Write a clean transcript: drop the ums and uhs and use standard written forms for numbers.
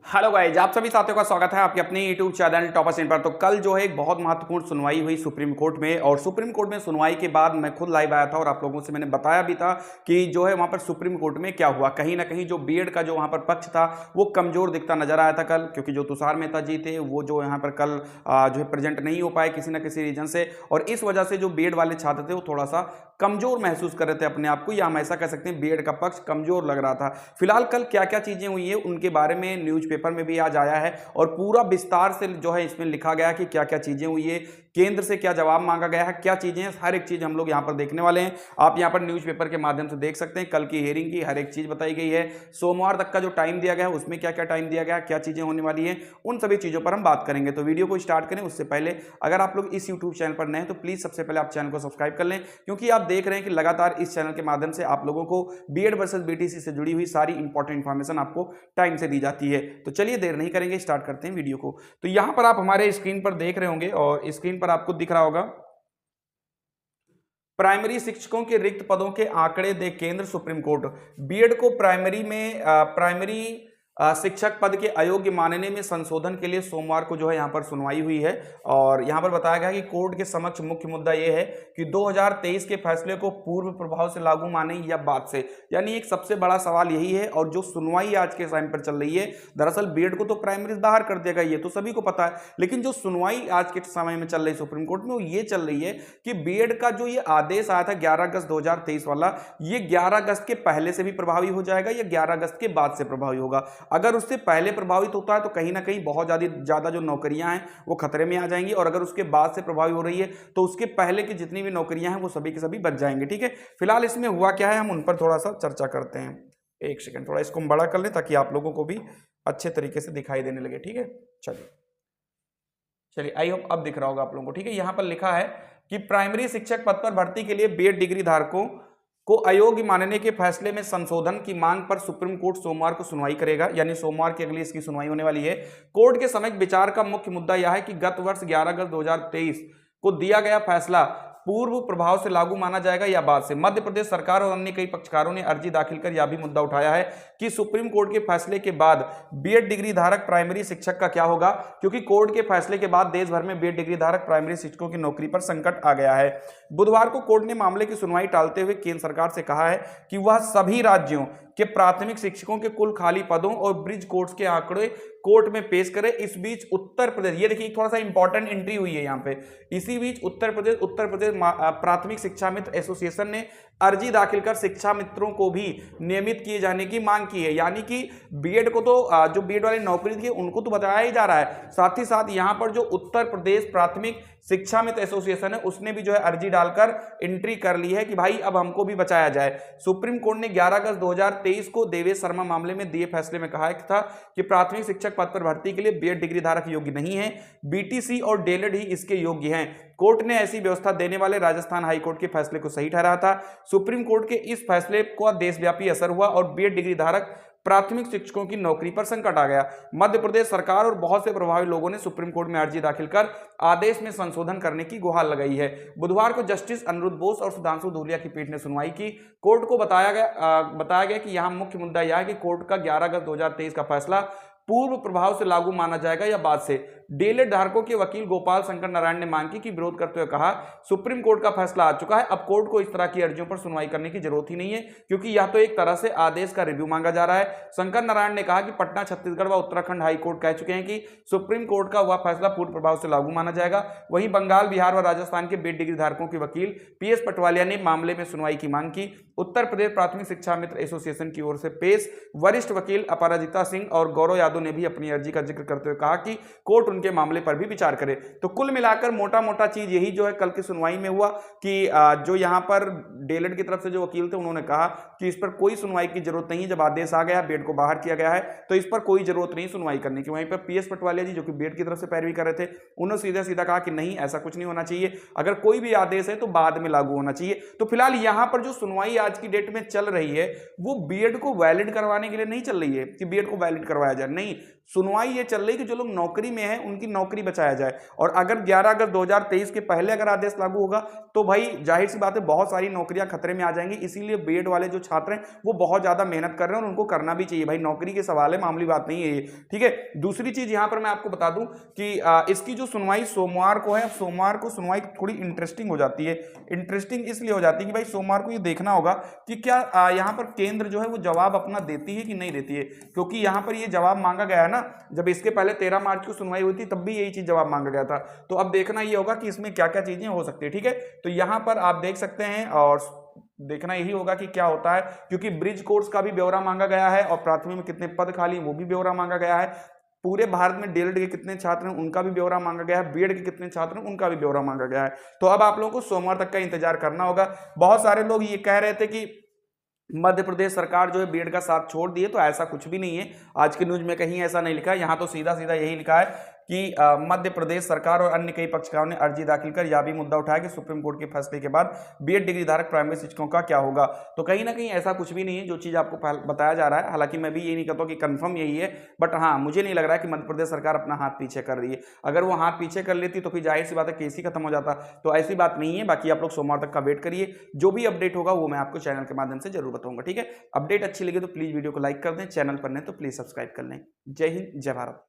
Hello guys, आप सभी साथियों का स्वागत है आपके अपने यूट्यूब चैनल टॉपर्स इन पर। तो कल जो है एक बहुत महत्वपूर्ण सुनवाई हुई सुप्रीम कोर्ट में, और सुप्रीम कोर्ट में सुनवाई के बाद मैं खुद लाइव आया था और आप लोगों से मैंने बताया भी था कि जो है वहां पर सुप्रीम कोर्ट में क्या हुआ। कहीं ना कहीं जो बीएड का जो वहां पर पक्ष था वो कमजोर दिखता नजर आया था कल, क्योंकि जो तुषार मेहता जी थे वो जो यहाँ पर कल जो है प्रेजेंट नहीं हो पाए किसी ना किसी रीजन से, और इस वजह से जो बीएड वाले छात्र थे वो थोड़ा सा कमजोर महसूस कर रहे थे अपने आप को, या हम ऐसा कह सकते हैं बीएड का पक्ष कमजोर लग रहा था। फिलहाल कल क्या क्या चीजें हुई है उनके बारे में न्यूज़पेपर में भी आज आया है, और पूरा विस्तार से जो है इसमें लिखा गया है कि क्या क्या चीजें हुई है, केंद्र से क्या जवाब मांगा गया है, क्या चीजें हैं, हर एक चीज हम लोग यहां पर देखने वाले हैं। आप यहां पर न्यूज़पेपर के माध्यम से देख सकते हैं कल की हियरिंग की हर एक चीज बताई गई है। सोमवार तक का जो टाइम दिया गया है उसमें क्या क्या टाइम दिया गया है, क्या चीजें होने वाली है, उन सभी चीजों पर हम बात करेंगे। तो वीडियो को स्टार्ट करें उससे पहले अगर आप लोग इस यूट्यूब चैनल पर नए हैं तो प्लीज सबसे पहले आप चैनल को सब्सक्राइब कर लें, क्योंकि आप देख रहे हैं कि लगातार इस चैनल के माध्यम से आप लोगों को बीएड वर्सेस बीटीसी से जुड़ी हुई सारी इंपॉर्टेंट इंफॉर्मेशन आपको टाइम से दी जाती है। तो चलिए देर नहीं करेंगे, स्टार्ट करते हैं वीडियो को। तो यहां पर आप हमारे स्क्रीन पर देख रहे होंगे और स्क्रीन पर आपको दिख रहा होगा प्राइमरी शिक्षकों के रिक्त पदों के आंकड़े दे केंद्र सुप्रीम कोर्ट। बीएड को प्राइमरी में प्राइमरी शिक्षक पद के अयोग्य मानने में संशोधन के लिए सोमवार को जो है यहां पर सुनवाई हुई है, और यहां पर बताया गया कि कोर्ट के समक्ष मुख्य मुद्दा यह है कि 2023 के फैसले को पूर्व प्रभाव से लागू माने या बाद से, यानी एक सबसे बड़ा सवाल यही है। और जो सुनवाई आज के टाइम पर चल रही है, दरअसल बीएड को तो प्राइमरी बाहर कर दिया गया, ये तो सभी को पता है, लेकिन जो सुनवाई आज के समय में चल रही है सुप्रीम कोर्ट में वो ये चल रही है कि बीएड का जो ये आदेश आया था 11 अगस्त 2023 वाला, ये 11 अगस्त के पहले से भी प्रभावी हो जाएगा या 11 अगस्त के बाद से प्रभावी होगा। अगर उससे पहले प्रभावित होता है तो कहीं ना कहीं बहुत ज्यादा जो नौकरियां हैं वो खतरे में आ जाएंगी, और अगर उसके बाद से प्रभावी हो रही है तो उसके पहले की जितनी भी नौकरियां हैं वो सभी के सभी बच जाएंगे। ठीक है, फिलहाल इसमें हुआ क्या है हम उन पर थोड़ा सा चर्चा करते हैं। एक सेकंड, थोड़ा इसको हम बड़ा कर लें ताकि आप लोगों को भी अच्छे तरीके से दिखाई देने लगे। ठीक है, चलिए चलिए, आई होप अब दिख रहा होगा आप लोगों को। ठीक है, यहां पर लिखा है कि प्राइमरी शिक्षक पद पर भर्ती के लिए बीएड डिग्री धारकों को अयोग्य मानने के फैसले में संशोधन की मांग पर सुप्रीम कोर्ट सोमवार को सुनवाई करेगा, यानी सोमवार की अगली इसकी सुनवाई होने वाली है। कोर्ट के समक्ष विचार का मुख्य मुद्दा यह है कि गत वर्ष 11 अगस्त 2023 को दिया गया फैसला पूर्व प्रभाव से लागू माना जाएगा या बाद से। मध्य प्रदेश सरकार और अन्य कई पक्षकारों ने अर्जी दाखिल कर यह भी मुद्दा उठाया है कि सुप्रीम कोर्ट के फैसले के बाद बीएड डिग्री धारक प्राइमरी शिक्षक का क्या होगा, क्योंकि कोर्ट के फैसले के बाद देश भर में बीएड डिग्री धारक प्राइमरी शिक्षकों की नौकरी पर संकट आ गया है। बुधवार को कोर्ट ने मामले की सुनवाई टालते हुए केंद्र सरकार से कहा है कि वह सभी राज्यों के प्राथमिक शिक्षकों के कुल खाली पदों और ब्रिज कोर्स के आंकड़े कोर्ट में पेश करे। इस बीच उत्तर प्रदेश, ये देखिए थोड़ा सा इंपॉर्टेंट एंट्री हुई है यहाँ पे, इसी बीच उत्तर प्रदेश प्राथमिक शिक्षा मित्र एसोसिएशन ने अर्जी दाखिल कर शिक्षा मित्रों को भी नियमित किए जाने की मांग की है। यानी कि बीएड को तो जो बीएड वाली नौकरी थी उनको तो बताया ही जा रहा है, साथ ही साथ यहाँ पर जो उत्तर प्रदेश प्राथमिक शिक्षा मित्र एसोसिएशन है उसने भी जो है अर्जी डालकर एंट्री कर ली है कि भाई अब हमको भी बचाया जाए। सुप्रीम कोर्ट ने 11 अगस्त 2023 को देवेश शर्मा मामले में दिए फैसले में कहा था कि प्राथमिक शिक्षक पद पर भर्ती के लिए बीएड डिग्री धारक योग्य नहीं है, बीटीसी और डीएलएड ही इसके योग्य हैं। कोर्ट ने ऐसी व्यवस्था देने वाले राजस्थान हाईकोर्ट के फैसले को सही ठहराया था। सुप्रीम कोर्ट के इस फैसले को देशव्यापी असर हुआ और बीएड डिग्री धारक प्राथमिक शिक्षकों की नौकरी पर संकट आ गया। मध्य प्रदेश सरकार और बहुत से प्रभावित लोगों ने सुप्रीम कोर्ट में अर्जी दाखिल कर आदेश में संशोधन करने की गुहार लगाई है। बुधवार को जस्टिस अनिरुद्ध बोस और सुधांशु धूलिया की पीठ ने सुनवाई की। कोर्ट को बताया गया कि यहां मुख्य मुद्दा यह है कि कोर्ट का 11 अगस्त 2023 का फैसला पूर्व प्रभाव से लागू माना जाएगा या बाद से। डीएलएड धारकों के वकील गोपाल शंकर नारायण ने मांग की कि विरोध करते हुए कहा, सुप्रीम कोर्ट का फैसला आ चुका है, अब कोर्ट को इस तरह की अर्जियों पर सुनवाई करने की जरूरत ही नहीं है, क्योंकि यह तो एक तरह से आदेश का रिव्यू मांगा जा रहा है। शंकर नारायण ने कहा कि पटना, छत्तीसगढ़ व उत्तराखंड हाईकोर्ट कह चुके हैं कि सुप्रीम कोर्ट का वह फैसला पूर्व प्रभाव से लागू माना जाएगा। वहीं बंगाल, बिहार व राजस्थान के बीएड डिग्री धारकों के वकील पीएस पटवालिया ने मामले में सुनवाई की मांग की। उत्तर प्रदेश प्राथमिक शिक्षा मित्र एसोसिएशन की ओर से पेश वरिष्ठ वकील अपराजिता सिंह और गौरव यादव ने भी अपनी अर्जी का जिक्र करते हुए कहा कि कोर्ट उनके मामले पर भी विचार करे। तो कुल मिलाकर मोटा मोटा चीज यही जो है कल की सुनवाई में हुआ कि जो यहां पर डीएलएड की तरफ से जो वकील थे उन्होंने कहा कि इस पर कोई सुनवाई की जरूरत नहीं है, जब आदेश आ गया, बीएड को बाहर किया गया है तो इस पर कोई जरूरत नहीं सुनवाई करने की। वहीं पर पीएस पटवालिया जी जो कि बीएड की तरफ से पैरवी कर रहे थे, उन्होंने सीधा सीधा कहा कि नहीं, ऐसा कुछ नहीं होना चाहिए, अगर कोई भी आदेश है तो बाद में लागू होना चाहिए। तो फिलहाल यहां पर जो सुनवाई आज की डेट में चल रही है वो बीएड को वैलिड करवाने के लिए नहीं चल रही है कि बीएड को वैलिड करवाया जाए, नहीं, नहीं, सुनवाई ये चल रही है कि जो लोग नौकरी में हैं उनकी नौकरी बचाया जाए। और अगर 11 अगस्त 2023 के पहले अगर आदेश लागू होगा तो भाई जाहिर सी बात है बहुत सारी नौकरियां खतरे में आ जाएंगी। इसीलिए बीएड वाले जो छात्र हैं वो बहुत ज्यादा मेहनत कर रहे हैं और उनको करना भी चाहिए भाई, नौकरी के सवाल है, मामूली बात नहीं है ये, ठीक है। दूसरी चीज यहां पर मैं आपको बता दूं कि इसकी जो सुनवाई सोमवार को है, सोमवार को सुनवाई थोड़ी इंटरेस्टिंग हो जाती है। इंटरेस्टिंग इसलिए हो जाती है कि भाई सोमवार को ये देखना होगा कि क्या यहां पर केंद्र जो है वो जवाब अपना देती है कि नहीं देती है, क्योंकि यहां पर ये जवाब मांगा गया है ना, जब इसके पहले 13 मार्च को सुनवाई हुई थी तब भी यही चीज जवाब मांगा गया था। तो अब देखना ये होगा कि इसमें क्या क्या चीजें हो सकती है, ठीक है। तो यहां पर आप देख सकते हैं और देखना यही होगा कि क्या होता है, क्योंकि ब्रिज कोर्स का भी ब्यौरा मांगा गया है और प्राथमिक में कितने पद खाली वो भी ब्यौरा मांगा गया है। पूरे भारत में डीएलएड के कितने छात्र हैं उनका भी ब्यौरा मांगा गया है, बीएड के कितने छात्र हैं उनका भी ब्यौरा मांगा गया है। तो अब आप लोगों को सोमवार तक का इंतजार करना होगा। बहुत सारे लोग ये कह रहे थे कि मध्य प्रदेश सरकार जो है बीएड का साथ छोड़ दिए, तो ऐसा कुछ भी नहीं है। आज की न्यूज में कहीं ऐसा नहीं लिखा है, यहाँ तो सीधा सीधा यही लिखा है कि मध्य प्रदेश सरकार और अन्य कई पक्षकारों ने अर्जी दाखिल कर यह भी मुद्दा उठाया कि सुप्रीम कोर्ट के फैसले के बाद बीएड डिग्री धारक प्राइमरी शिक्षकों का क्या होगा। तो कहीं ना कहीं ऐसा कुछ भी नहीं है जो चीज़ आपको बताया जा रहा है। हालांकि मैं भी ये नहीं कहता कि कंफर्म यही है, बट हाँ मुझे नहीं लग रहा है कि मध्य प्रदेश सरकार अपना हाथ पीछे कर रही है। अगर वो हाथ पीछे कर लेती तो फिर जाहिर सी बात है केस ही खत्म हो जाता। तो ऐसी बात नहीं है। बाकी आप लोग सोमवार तक का वेट करिए, जो भी अपडेट होगा वो मैं आपको चैनल के माध्यम से जरूर बताऊंगा, ठीक है। अपडेट अच्छी लगी तो प्लीज वीडियो को लाइक कर दें, चैनल पर नहीं तो प्लीज सब्सक्राइब कर लें। जय हिंद, जय भारत।